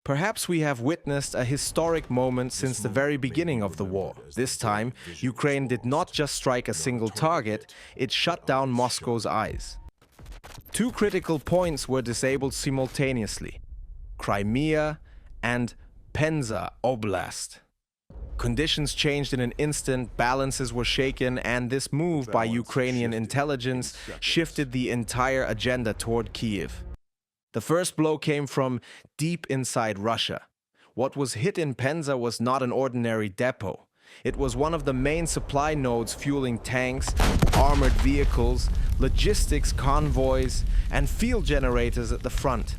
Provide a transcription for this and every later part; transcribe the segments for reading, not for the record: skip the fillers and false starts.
Perhaps we have witnessed a historic moment since the very beginning of the war. This time, Ukraine did not just strike a single target, it shut down Moscow's eyes. Two critical points were disabled simultaneously: Crimea and Penza Oblast. Conditions changed in an instant, balances were shaken, and this move by Ukrainian intelligence shifted the entire agenda toward Kiev. The first blow came from deep inside Russia. What was hit in Penza was not an ordinary depot. It was one of the main supply nodes fueling tanks, armored vehicles, logistics convoys, and field generators at the front.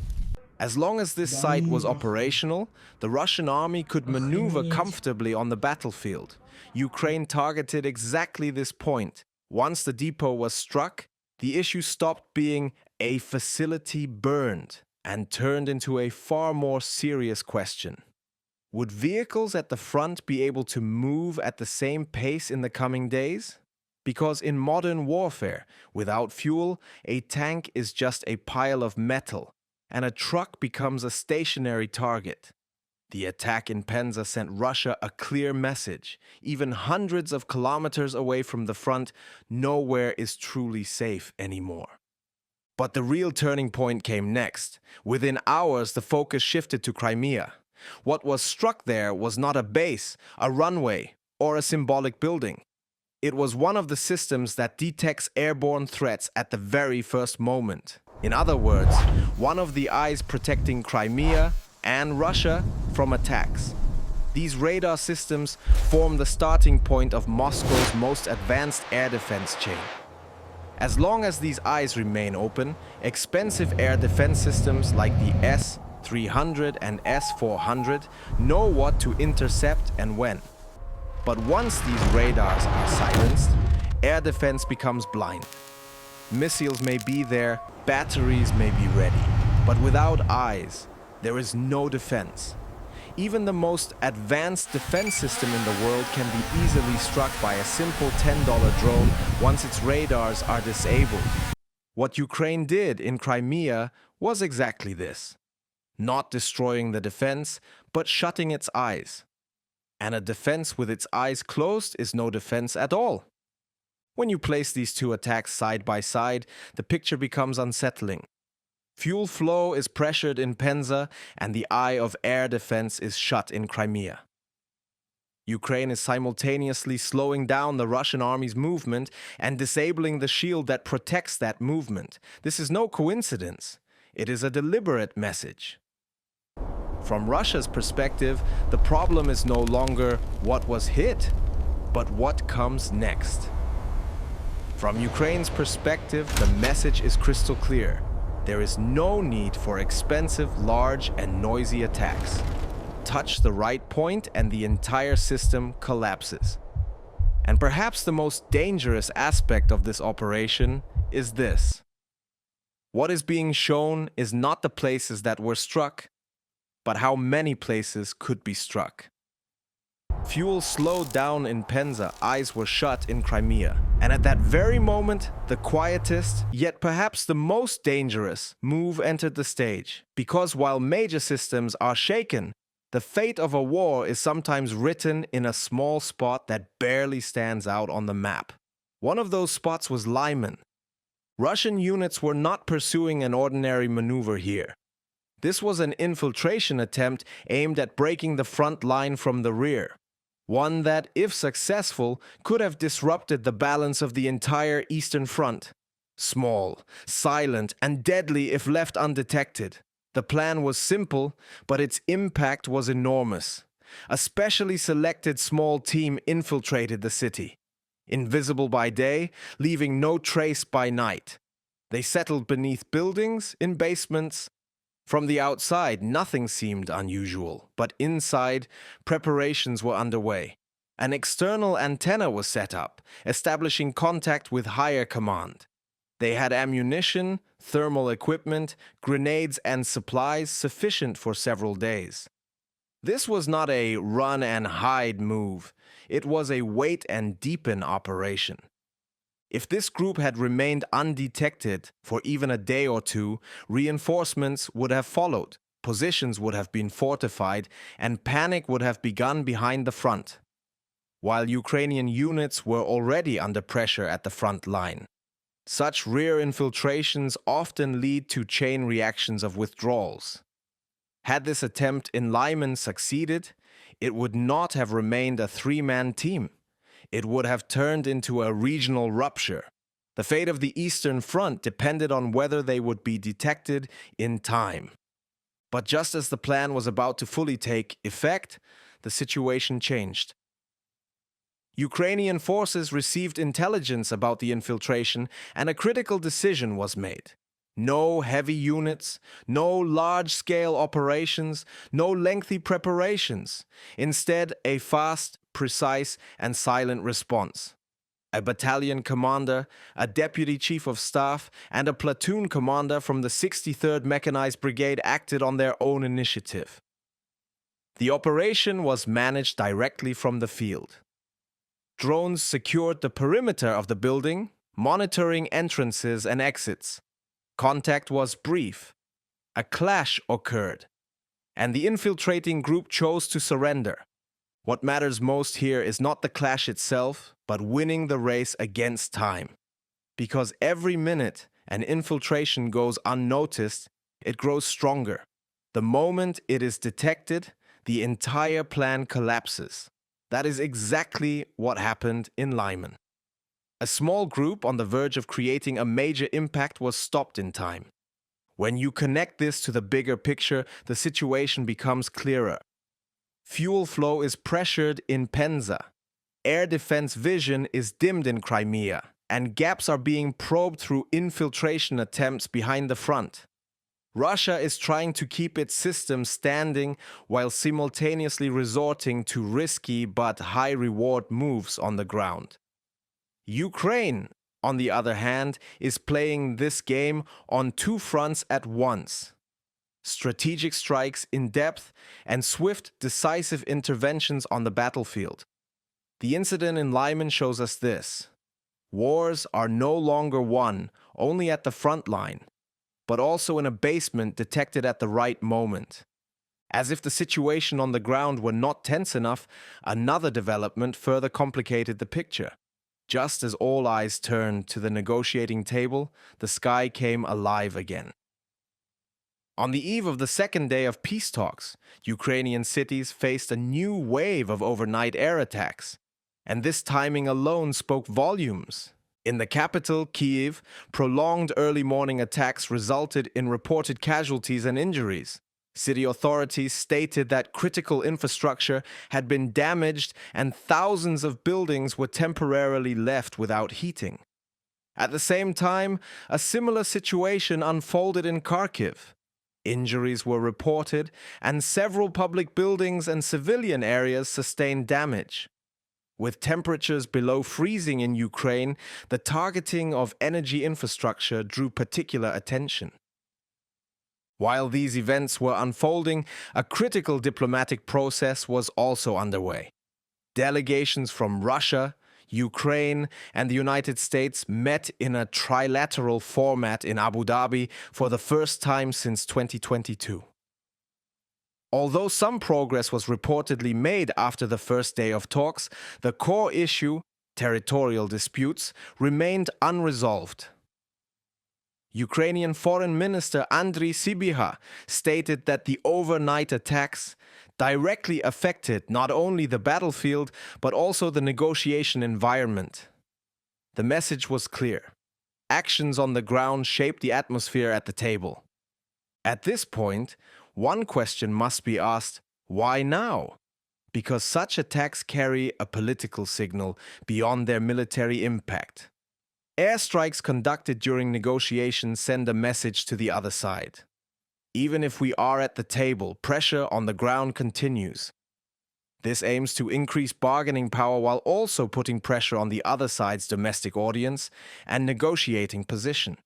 As long as this site was operational, the Russian army could maneuver comfortably on the battlefield. Ukraine targeted exactly this point. Once the depot was struck, the issue stopped being a facility burned and turned into a far more serious question. Would vehicles at the front be able to move at the same pace in the coming days? Because in modern warfare, without fuel, a tank is just a pile of metal, and a truck becomes a stationary target. The attack in Penza sent Russia a clear message. Even hundreds of kilometers away from the front, nowhere is truly safe anymore. But the real turning point came next. Within hours, the focus shifted to Crimea. What was struck there was not a base, a runway, or a symbolic building. It was one of the systems that detects airborne threats at the very first moment. In other words, one of the eyes protecting Crimea and Russia from attacks. These radar systems form the starting point of Moscow's most advanced air defense chain. As long as these eyes remain open, expensive air defense systems like the S-300 and S-400 know what to intercept and when. But once these radars are silenced, air defense becomes blind. Missiles may be there, batteries may be ready, but without eyes, there is no defense. Even the most advanced defense system in the world can be easily struck by a simple $10 drone once its radars are disabled. What Ukraine did in Crimea was exactly this. Not destroying the defense, but shutting its eyes. And a defense with its eyes closed is no defense at all. When you place these two attacks side by side, the picture becomes unsettling. Fuel flow is pressured in Penza, and the eye of air defense is shut in Crimea. Ukraine is simultaneously slowing down the Russian army's movement and disabling the shield that protects that movement. This is no coincidence. It is a deliberate message. From Russia's perspective, the problem is no longer what was hit, but what comes next. From Ukraine's perspective, the message is crystal clear. There is no need for expensive, large, and noisy attacks. Touch the right point and the entire system collapses. And perhaps the most dangerous aspect of this operation is this. What is being shown is not the places that were struck, but how many places could be struck. Fuel slowed down in Penza, eyes were shut in Crimea. And at that very moment, the quietest, yet perhaps the most dangerous, move entered the stage. Because while major systems are shaken, the fate of a war is sometimes written in a small spot that barely stands out on the map. One of those spots was Lyman. Russian units were not pursuing an ordinary maneuver here. This was an infiltration attempt aimed at breaking the front line from the rear. One that, if successful, could have disrupted the balance of the entire Eastern Front. Small, silent, and deadly if left undetected. The plan was simple, but its impact was enormous. A specially selected small team infiltrated the city. Invisible by day, leaving no trace by night. They settled beneath buildings, in basements. From the outside, nothing seemed unusual, but inside, preparations were underway. An external antenna was set up, establishing contact with higher command. They had ammunition, thermal equipment, grenades, and supplies sufficient for several days. This was not a run-and-hide move. It was a wait-and-deepen operation. If this group had remained undetected for even a day or two, reinforcements would have followed. Positions would have been fortified, and panic would have begun behind the front, while Ukrainian units were already under pressure at the front line. Such rear infiltrations often lead to chain reactions of withdrawals. Had this attempt in Lyman succeeded, it would not have remained a three-man team. It would have turned into a regional rupture. The fate of the Eastern Front depended on whether they would be detected in time. But just as the plan was about to fully take effect, the situation changed. Ukrainian forces received intelligence about the infiltration, and a critical decision was made. No heavy units, no large-scale operations, no lengthy preparations. Instead, a fast, precise, and silent response. A battalion commander, a deputy chief of staff, and a platoon commander from the 63rd Mechanized Brigade acted on their own initiative. The operation was managed directly from the field. Drones secured the perimeter of the building, monitoring entrances and exits. Contact was brief. A clash occurred, and the infiltrating group chose to surrender. What matters most here is not the clash itself, but winning the race against time. Because every minute an infiltration goes unnoticed, it grows stronger. The moment it is detected, the entire plan collapses. That is exactly what happened in Lyman. A small group on the verge of creating a major impact was stopped in time. When you connect this to the bigger picture, the situation becomes clearer. Fuel flow is pressured in Penza. Air defense vision is dimmed in Crimea, and gaps are being probed through infiltration attempts behind the front. Russia is trying to keep its system standing while simultaneously resorting to risky but high-reward moves on the ground. Ukraine, on the other hand, is playing this game on two fronts at once. Strategic strikes in depth and swift, decisive interventions on the battlefield. The incident in Lyman shows us this. Wars are no longer won only at the front line, but also in a basement detected at the right moment. As if the situation on the ground were not tense enough, another development further complicated the picture. Just as all eyes turned to the negotiating table, the sky came alive again. On the eve of the second day of peace talks, Ukrainian cities faced a new wave of overnight air attacks, and this timing alone spoke volumes. In the capital, Kyiv, prolonged early morning attacks resulted in reported casualties and injuries. City authorities stated that critical infrastructure had been damaged and thousands of buildings were temporarily left without heating. At the same time, a similar situation unfolded in Kharkiv. Injuries were reported, and several public buildings and civilian areas sustained damage. With temperatures below freezing in Ukraine, the targeting of energy infrastructure drew particular attention. While these events were unfolding, a critical diplomatic process was also underway. Delegations from Russia, Ukraine, and the United States met in a trilateral format in Abu Dhabi for the first time since 2022. Although some progress was reportedly made after the first day of talks, the core issue, territorial disputes, remained unresolved. Ukrainian Foreign Minister Andriy Sybiha stated that the overnight attacks directly affected not only the battlefield but also the negotiation environment. The message was clear. Actions on the ground shaped the atmosphere at the table. At this point, one question must be asked, why now? Because such attacks carry a political signal beyond their military impact. Airstrikes conducted during negotiations send a message to the other side. Even if we are at the table, pressure on the ground continues. This aims to increase bargaining power while also putting pressure on the other side's domestic audience and negotiating position.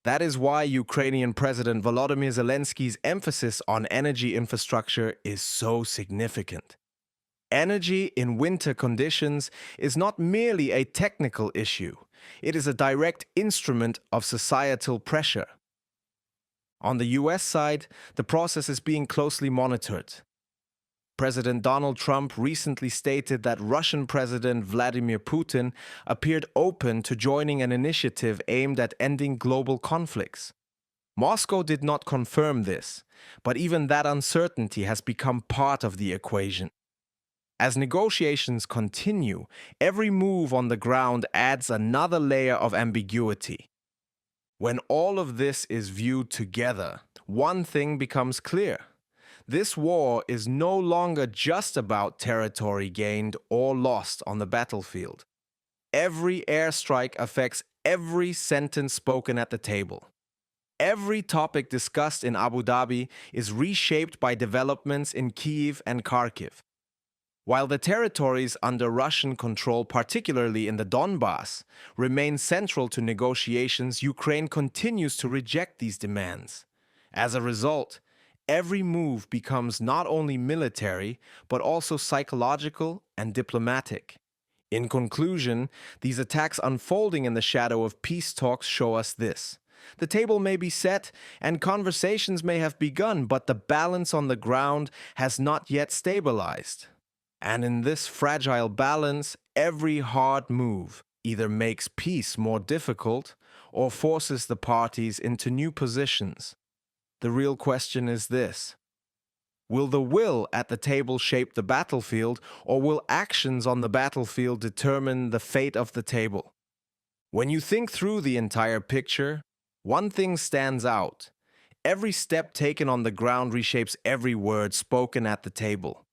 That is why Ukrainian President Volodymyr Zelensky's emphasis on energy infrastructure is so significant. Energy in winter conditions is not merely a technical issue, it is a direct instrument of societal pressure. On the US side, the process is being closely monitored. President Donald Trump recently stated that Russian President Vladimir Putin appeared open to joining an initiative aimed at ending global conflicts. Moscow did not confirm this, but even that uncertainty has become part of the equation. As negotiations continue, every move on the ground adds another layer of ambiguity. When all of this is viewed together, one thing becomes clear. This war is no longer just about territory gained or lost on the battlefield. Every airstrike affects every sentence spoken at the table. Every topic discussed in Abu Dhabi is reshaped by developments in Kyiv and Kharkiv. While the territories under Russian control, particularly in the Donbass, remain central to negotiations, Ukraine continues to reject these demands. As a result, every move becomes not only military, but also psychological and diplomatic. In conclusion, these attacks unfolding in the shadow of peace talks show us this. The table may be set and conversations may have begun, but the balance on the ground has not yet stabilized. And in this fragile balance, every hard move either makes peace more difficult or forces the parties into new positions. The real question is this: will the will at the table shape the battlefield, or will actions on the battlefield determine the fate of the table? When you think through the entire picture, one thing stands out. Every step taken on the ground reshapes every word spoken at the table.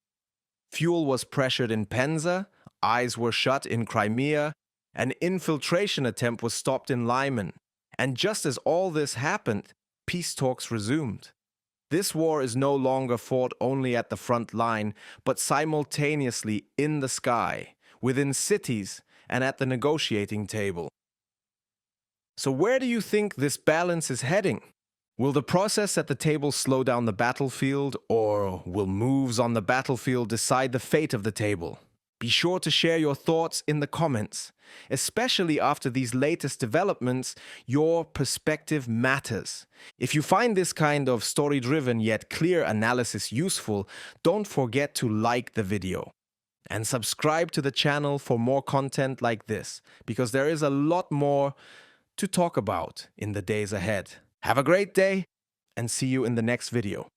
Fuel was pressured in Penza, eyes were shut in Crimea, an infiltration attempt was stopped in Lyman. And just as all this happened, peace talks resumed. This war is no longer fought only at the front line, but simultaneously in the sky, within cities, and at the negotiating table. So where do you think this balance is heading? Will the process at the table slow down the battlefield, or will moves on the battlefield decide the fate of the table? Be sure to share your thoughts in the comments. Especially after these latest developments, your perspective matters. If you find this kind of story-driven yet clear analysis useful, don't forget to like the video. And subscribe to the channel for more content like this, because there is a lot more to talk about in the days ahead. Have a great day, and see you in the next video.